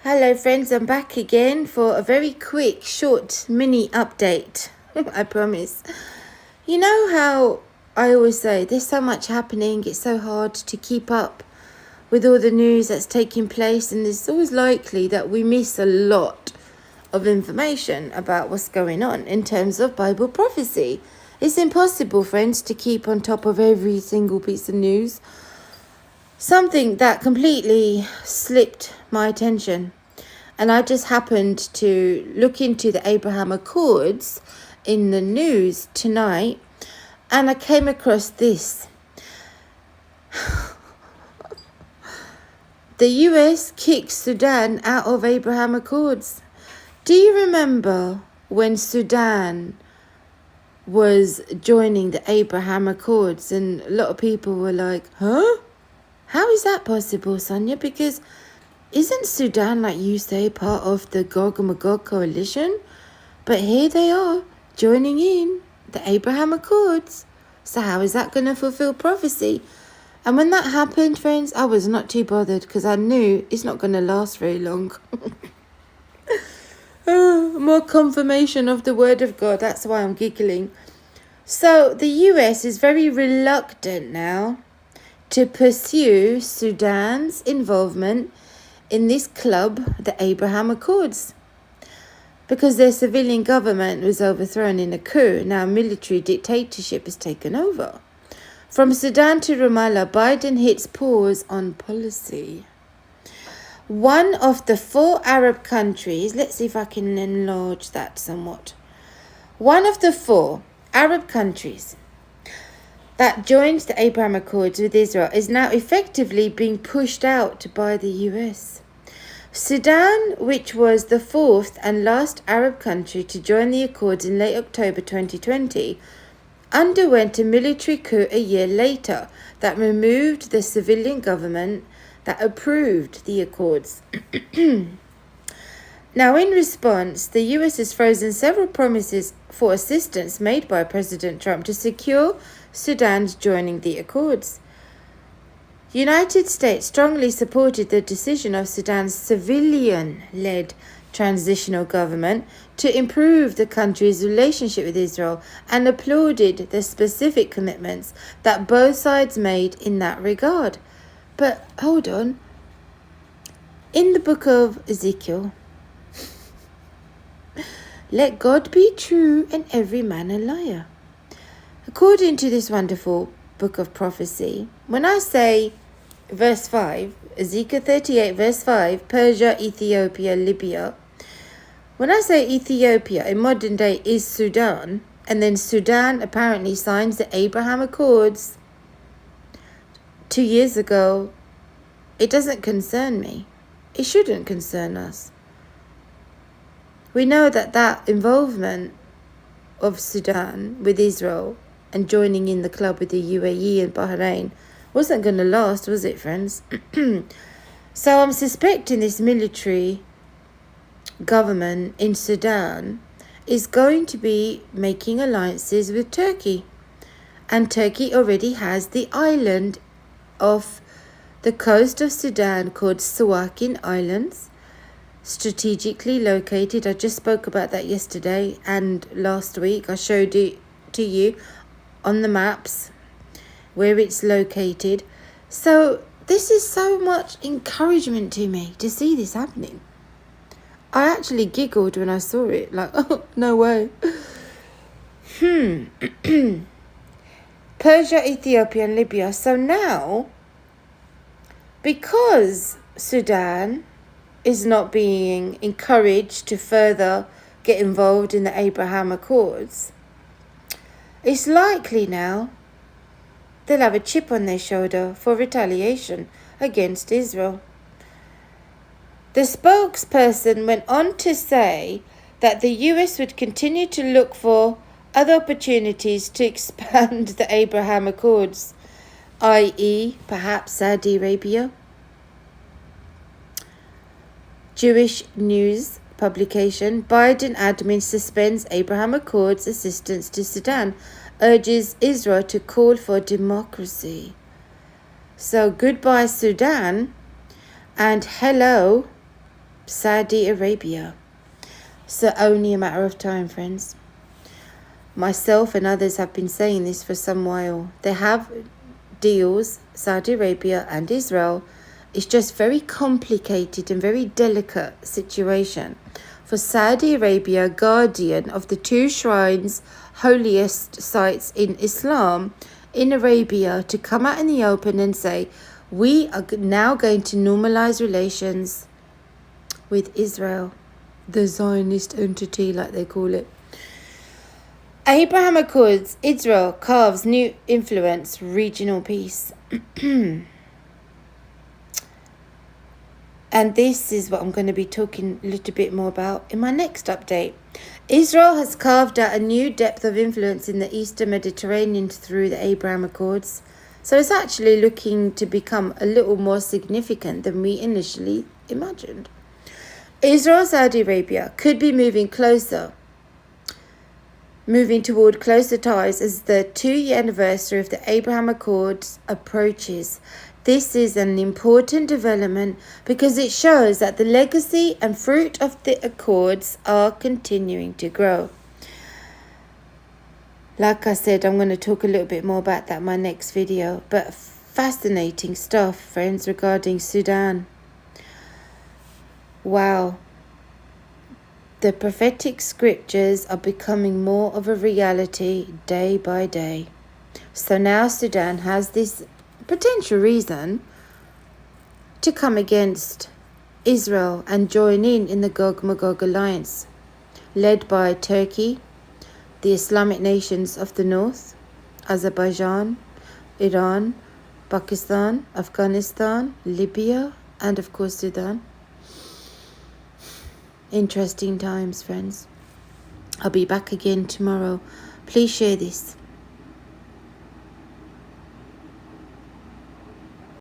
Hello friends, I'm back again for a very quick, short, mini update. I promise. You know how I always say there's so much happening, it's so hard to keep up with all the news that's taking place, and it's always likely that we miss a lot of information about what's going on in terms of Bible prophecy. It's impossible, friends, to keep on top of every single piece of news. Something that completely slipped my attention, and I just happened to look into the Abraham Accords in the news tonight, and I came across this. The US kicks Sudan out of Abraham Accords. Do you remember when Sudan was joining the Abraham Accords, and a lot of people were like, huh? How is that possible, Sonia? Because isn't Sudan, like you say, part of the Gog Magog coalition? But here they are, joining in the Abraham Accords. So how is that going to fulfill prophecy? And when that happened, friends, I was not too bothered, because I knew it's not going to last very long. More confirmation of the word of God. That's why I'm giggling. So the US is very reluctant now to pursue Sudan's involvement in this club, the Abraham Accords, because their civilian government was overthrown in a coup. Now military dictatorship has taken over. From Sudan to Ramallah, Biden hits pause on policy. One of the 4 Arab countries, let's see if I can enlarge that somewhat. One of the 4 Arab countries that joined the Abraham Accords with Israel is now effectively being pushed out by the US. Sudan, which was the 4th and last Arab country to join the Accords in late October 2020, underwent a military coup a year later that removed the civilian government that approved the Accords. Now, in response, the US has frozen several promises for assistance made by President Trump to secure Sudan's joining the Accords. The United States strongly supported the decision of Sudan's civilian-led transitional government to improve the country's relationship with Israel, and applauded the specific commitments that both sides made in that regard. But hold on. In the book of Ezekiel, let God be true and every man a liar. According to this wonderful book of prophecy, when I say verse 5, Ezekiel 38 verse 5, Persia, Ethiopia, Libya, when I say Ethiopia in modern day is Sudan, and then Sudan apparently signs the Abraham Accords 2 years ago, it doesn't concern me. It shouldn't concern us. We know that involvement of Sudan with Israel and joining in the club with the UAE and Bahrain wasn't going to last, was it, friends? So I'm suspecting this military government in Sudan is going to be making alliances with Turkey. And Turkey already has the island off the coast of Sudan called Suakin Islands, strategically located. I just spoke about that yesterday and last week. I showed it to you on the maps where it's located. So this is so much encouragement to me to see this happening. I actually giggled when I saw it, like, oh, no way. Persia, Ethiopia and Libya. So now, because Sudan is not being encouraged to further get involved in the Abraham Accords, it's likely now they'll have a chip on their shoulder for retaliation against Israel. The spokesperson went on to say that the US would continue to look for other opportunities to expand the Abraham Accords, i.e., perhaps Saudi Arabia. Jewish news publication, Biden admin suspends Abraham Accords assistance to Sudan, urges Israel to call for democracy. So goodbye Sudan, and hello Saudi Arabia. So only a matter of time, friends. Myself and others have been saying this for some while. They have deals, Saudi Arabia and Israel. It's just very complicated and very delicate situation. For Saudi Arabia, guardian of the two shrines, holiest sites in Islam, in Arabia, to come out in the open and say, we are now going to normalize relations with Israel, the Zionist entity, like they call it. Abraham Accords, Israel carves new influence, regional peace. And this is what I'm going to be talking a little bit more about in my next update. Israel has carved out a new depth of influence in the Eastern Mediterranean through the Abraham Accords. So it's actually looking to become a little more significant than we initially imagined. Israel, Saudi Arabia could be moving toward closer ties as the 2-year anniversary of the Abraham Accords approaches. This is an important development because it shows that the legacy and fruit of the Accords are continuing to grow. Like I said, I'm going to talk a little bit more about that in my next video. But fascinating stuff, friends, regarding Sudan. Wow. The prophetic scriptures are becoming more of a reality day by day. So now Sudan has this potential reason to come against Israel and join in the Gog Magog alliance, led by Turkey, the Islamic nations of the north, Azerbaijan, Iran, Pakistan, Afghanistan, Libya, and of course Sudan. Interesting times, friends. I'll be back again tomorrow. Please share this.